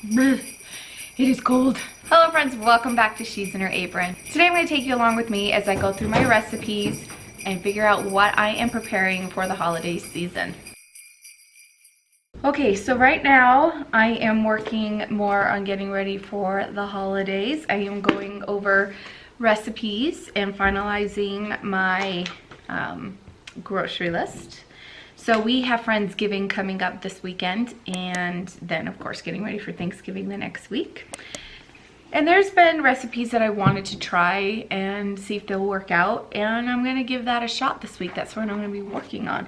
It is cold. Hello friends, welcome back to She's in Her Apron. Today I'm going to take you along with me as I go through my recipes and figure out what I am preparing for the holiday season. Okay, so right now I am working more on getting ready for the holidays. I am going over recipes and finalizing my grocery list. So we have Friendsgiving coming up this weekend, and then of course getting ready for Thanksgiving the next week. And there's been recipes that I wanted to try and see if they'll work out, and I'm gonna give that a shot this week. That's what I'm gonna be working on.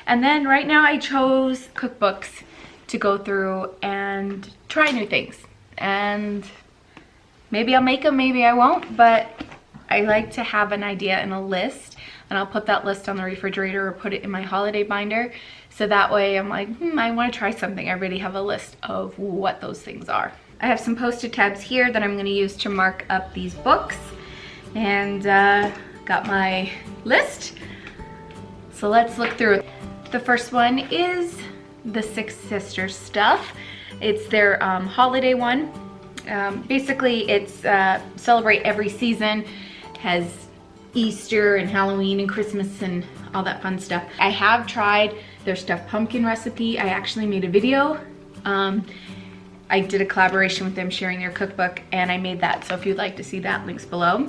And then right now I chose cookbooks to go through and try new things. And maybe I'll make them, maybe I won't, but I like to have an idea and a list, and I'll put that list on the refrigerator or put it in my holiday binder. So that way I'm like, I want to try something. I already have a list of what those things are. I have some post-it tabs here that I'm going to use to mark up these books, and got my list. So let's look through it. The first one is the Six Sisters stuff. It's their holiday one. Basically it's celebrate every season, has Easter and Halloween and Christmas and all that fun stuff. I have tried their stuffed pumpkin recipe. I actually made a video. I did a collaboration with them sharing their cookbook, and I made that. So if you'd like to see that, links below.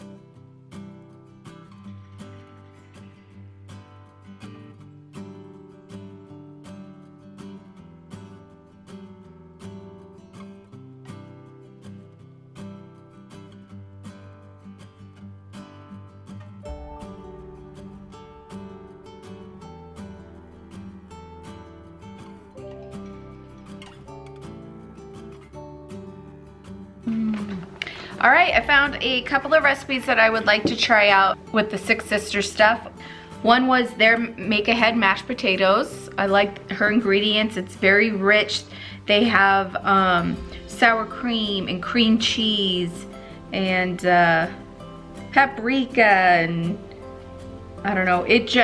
All right, I found a couple of recipes that I would like to try out with the Six Sisters stuff. One was their make-ahead mashed potatoes. I like her ingredients. It's very rich. They have sour cream and cream cheese and paprika, and I don't know, it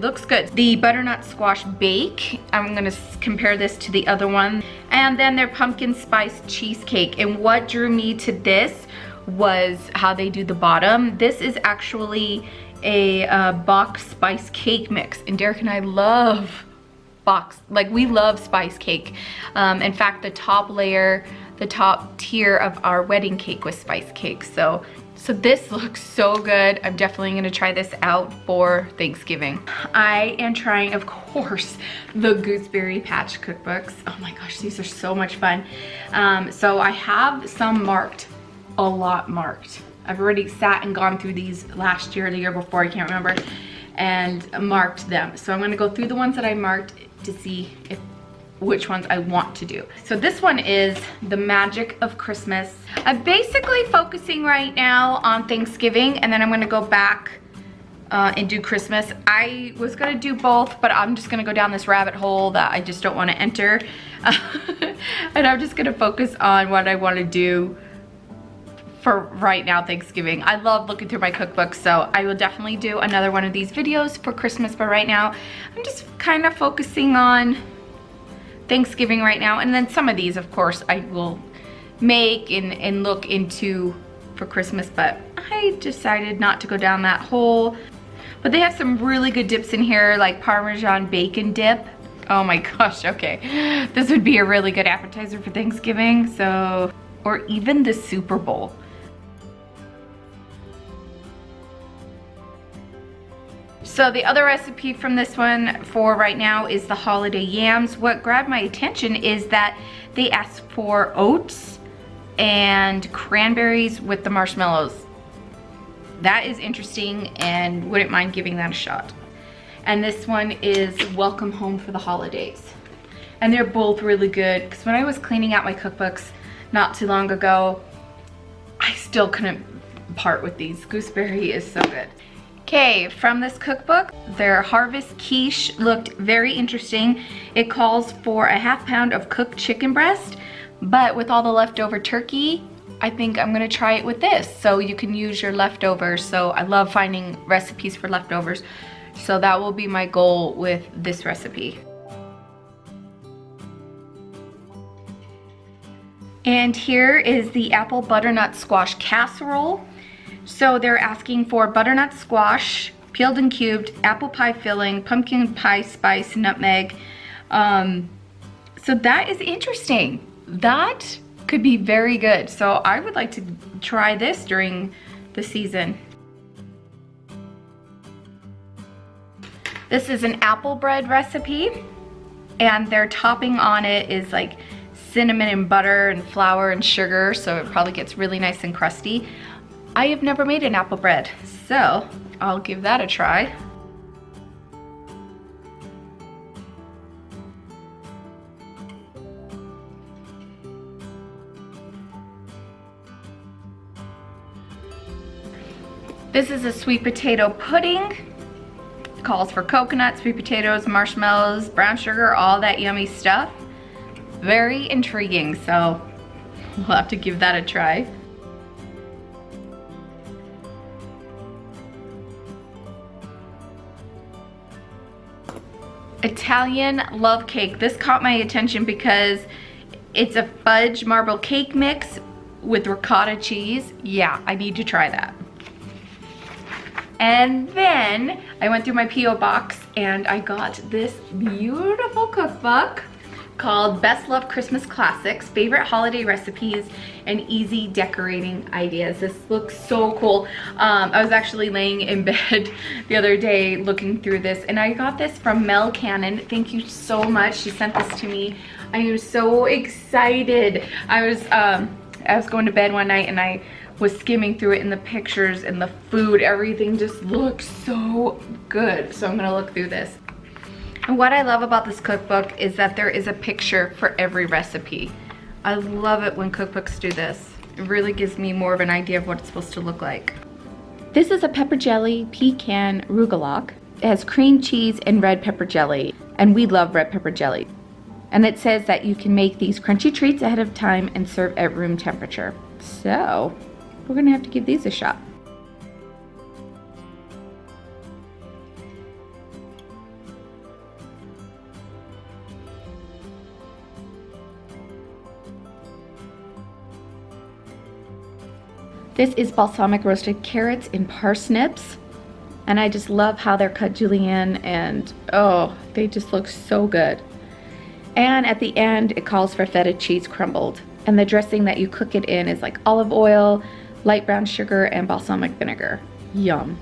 looks good. The butternut squash bake, I'm gonna compare this to the other one. And then their pumpkin spice cheesecake. And what drew me to this was how they do the bottom. This is actually a Bach spice cake mix. And Derek and I love Bach, like we love spice cake. In fact, the top layer, the top tier of our wedding cake was spice cake. So this looks so good. I'm definitely gonna try this out for Thanksgiving. I am trying, of course, the Gooseberry Patch cookbooks. Oh my gosh, these are so much fun. So I have some marked, a lot marked. I've already sat and gone through these last year or the year before, I can't remember, and marked them. So I'm gonna go through the ones that I marked to see which ones I want to do. So this one is The Magic of Christmas. I'm basically focusing right now on Thanksgiving, and then I'm gonna go back and do Christmas. I was gonna do both, but I'm just gonna go down this rabbit hole that I just don't wanna enter. And I'm just gonna focus on what I wanna do for right now, Thanksgiving. I love looking through my cookbooks, so I will definitely do another one of these videos for Christmas, but right now, I'm just kind of focusing on Thanksgiving right now. And then some of these, of course, I will make and look into for Christmas, but I decided not to go down that hole. But they have some really good dips in here, like Parmesan bacon dip. Oh my gosh, okay. This would be a really good appetizer for Thanksgiving, so, or even the Super Bowl. So the other recipe from this one for right now is the holiday yams. What grabbed my attention is that they asked for oats and cranberries with the marshmallows. That is interesting, and wouldn't mind giving that a shot. And this one is Welcome Home for the Holidays. And they're both really good, because when I was cleaning out my cookbooks not too long ago, I still couldn't part with these. Gooseberry is so good. Okay, from this cookbook, their harvest quiche looked very interesting. It calls for a ½ pound of cooked chicken breast, but with all the leftover turkey, I think I'm gonna try it with this. So you can use your leftovers. So I love finding recipes for leftovers. So that will be my goal with this recipe. And here is the apple butternut squash casserole. So they're asking for butternut squash, peeled and cubed, apple pie filling, pumpkin pie spice, nutmeg. So that is interesting. That could be very good. So I would like to try this during the season. This is an apple bread recipe, and their topping on it is like cinnamon and butter and flour and sugar, so it probably gets really nice and crusty. I have never made an apple bread, so I'll give that a try. This is a sweet potato pudding. Calls for coconut, sweet potatoes, marshmallows, brown sugar, all that yummy stuff. Very intriguing, so we'll have to give that a try. Italian love cake. This caught my attention because it's a fudge marble cake mix with ricotta cheese. Yeah, I need to try that. And then I went through my P.O. box and I got this beautiful cookbook called Best Loved Christmas Classics, Favorite Holiday Recipes and Easy Decorating Ideas. This looks so cool. I was actually laying in bed the other day looking through this, and I got this from Mel Cannon. Thank you so much. She sent this to me. I am so excited. I was going to bed one night and I was skimming through it, and the pictures and the food, everything just looks so good. So I'm gonna look through this. And what I love about this cookbook is that there is a picture for every recipe. I love it when cookbooks do this. It really gives me more of an idea of what it's supposed to look like. This is a pepper jelly pecan rugelach. It has cream cheese and red pepper jelly, and we love red pepper jelly. And it says that you can make these crunchy treats ahead of time and serve at room temperature. So we're gonna have to give these a shot. This is balsamic roasted carrots and parsnips. And I just love how they're cut julienne, and oh, they just look so good. And at the end, it calls for feta cheese crumbled. And the dressing that you cook it in is like olive oil, light brown sugar, and balsamic vinegar. Yum.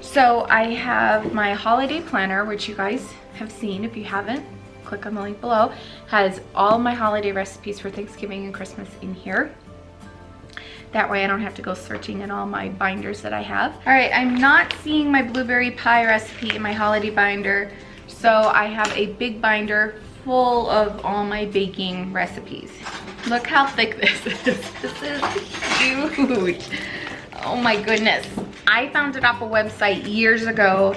So I have my holiday planner, which you guys have seen. If you haven't, click on the link below. Has all my holiday recipes for Thanksgiving and Christmas in here. That way I don't have to go searching in all my binders that I have. All right, I'm not seeing my blueberry pie recipe in my holiday binder, so I have a big binder full of all my baking recipes. Look how thick this is. This is huge. Oh my goodness. I found it off a website years ago,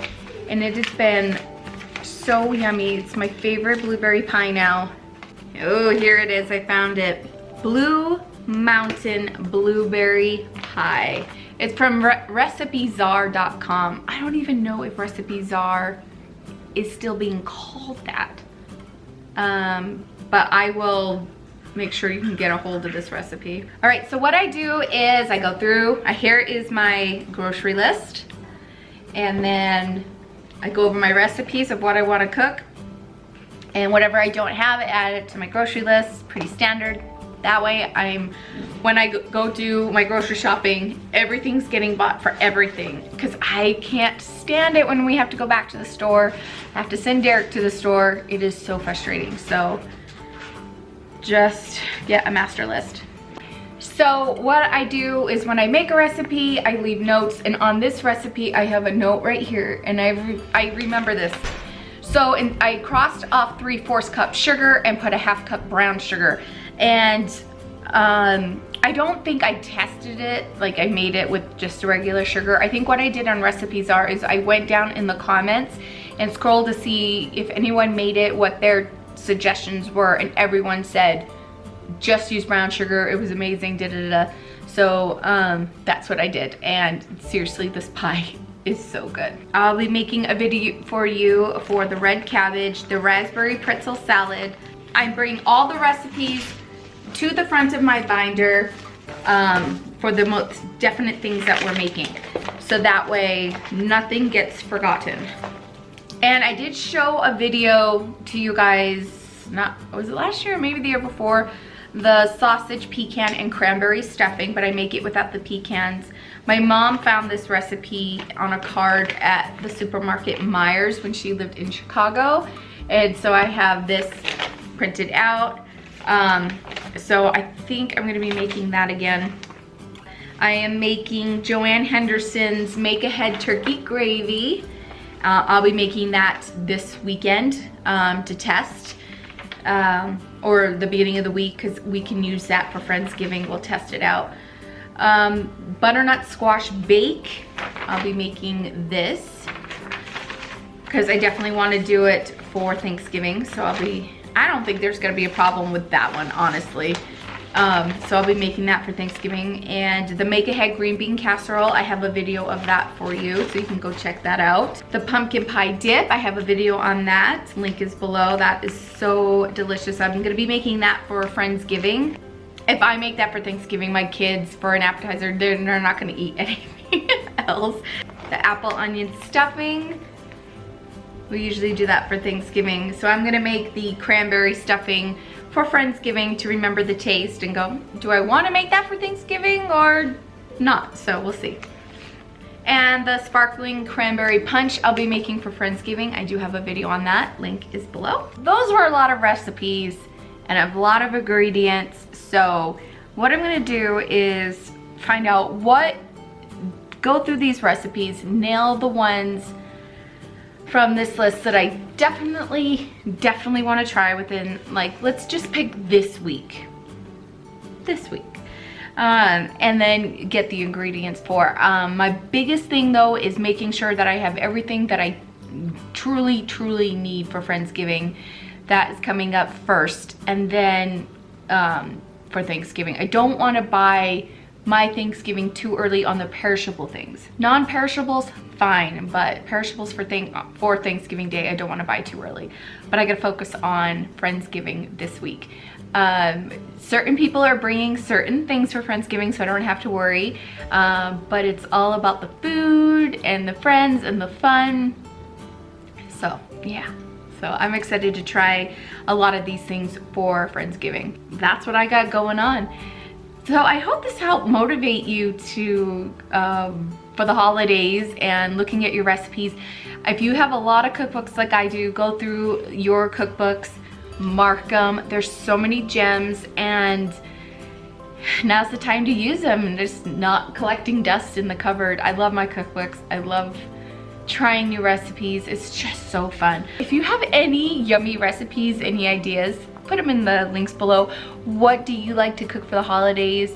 and it has been so yummy. It's my favorite blueberry pie now. Oh, here it is. I found it. Blue Mountain Blueberry Pie. It's from RecipeZar.com. I don't even know if RecipeZar is still being called that. But I will make sure you can get a hold of this recipe. All right, so what I do is I go through, here is my grocery list, and then I go over my recipes of what I want to cook, and whatever I don't have, I add it to my grocery list. Pretty standard. That way when I go do my grocery shopping, everything's getting bought for everything, because I can't stand it when we have to go back to the store. I have to send Derek to the store. It is so frustrating. So just get a master list. So what I do is when I make a recipe, I leave notes, and on this recipe I have a note right here, and I remember this. So I crossed off 3/4 cup sugar and put a 1/2 cup brown sugar. And I don't think I tested it, like I made it with just regular sugar. I think what I did on RecipeZar is I went down in the comments and scrolled to see if anyone made it, what their suggestions were, and everyone said just use brown sugar. It was amazing, da-da-da-da. So that's what I did, and seriously, this pie is so good. I'll be making a video for you for the red cabbage, the raspberry pretzel salad. I'm bringing all the recipes to the front of my binder for the most definite things that we're making. So that way nothing gets forgotten. And I did show a video to you guys, was it last year or maybe the year before, the sausage, pecan, and cranberry stuffing, but I make it without the pecans. My mom found this recipe on a card at the supermarket Myers when she lived in Chicago. And so I have this printed out. So I think I'm gonna be making that again. I am making Joanne Henderson's Make Ahead Turkey Gravy. I'll be making that this weekend to test, or the beginning of the week, because we can use that for Friendsgiving. We'll test it out. Butternut squash bake. I'll be making this because I definitely want to do it for Thanksgiving. So I don't think there's going to be a problem with that one, honestly. So I'll be making that for Thanksgiving. And the Make Ahead green bean casserole, I have a video of that for you, so you can go check that out. The pumpkin pie dip, I have a video on that. Link is below. That is so delicious. I'm gonna be making that for Friendsgiving. If I make that for Thanksgiving, my kids, for an appetizer, they're not gonna eat anything else. The apple onion stuffing, we usually do that for Thanksgiving. So I'm gonna make the cranberry stuffing for Friendsgiving to remember the taste and go, do I want to make that for Thanksgiving or not? So we'll see. And the sparkling cranberry punch I'll be making for Friendsgiving. I do have a video on that. Link is below. Those were a lot of recipes and a lot of ingredients. So what I'm gonna do is find out go through these recipes, nail the ones from this list that I definitely want to try within, like, let's just pick this week. And then get the ingredients for. My biggest thing though is making sure that I have everything that I truly need for Friendsgiving. That is coming up first, and then for Thanksgiving. I don't want to buy my Thanksgiving too early on the perishable things. Non-perishables, fine, but perishables for Thanksgiving Day, I don't want to buy too early. But I gotta focus on Friendsgiving this week. Certain people are bringing certain things for Friendsgiving, so I don't have to worry. But it's all about the food and the friends and the fun. So yeah, so I'm excited to try a lot of these things for Friendsgiving. That's what I got going on. So I hope this helped motivate you to for the holidays and looking at your recipes. If you have a lot of cookbooks like I do, go through your cookbooks, mark them. There's so many gems, and now's the time to use them and just not collecting dust in the cupboard. I love my cookbooks. I love trying new recipes. It's just so fun. If you have any yummy recipes, any ideas, put them in the links below. What do you like to cook for the holidays?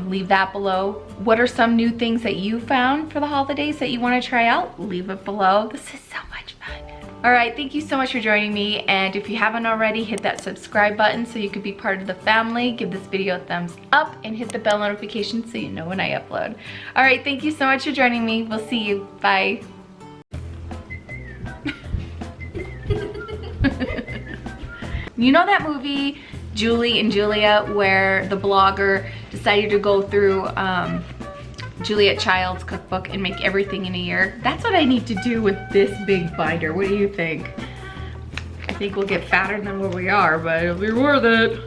Leave that below. What are some new things that you found for the holidays that you want to try out? Leave it below. This is so much fun. All right, thank you so much for joining me. And if you haven't already, hit that subscribe button so you could be part of the family. Give this video a thumbs up and hit the bell notification so you know when I upload. All right, thank you so much for joining me. We'll see you. Bye. You know that movie, Julie and Julia, where the blogger decided to go through Juliet Child's cookbook and make everything in a year? That's what I need to do with this big binder. What do you think? I think we'll get fatter than where we are, but it'll be worth it.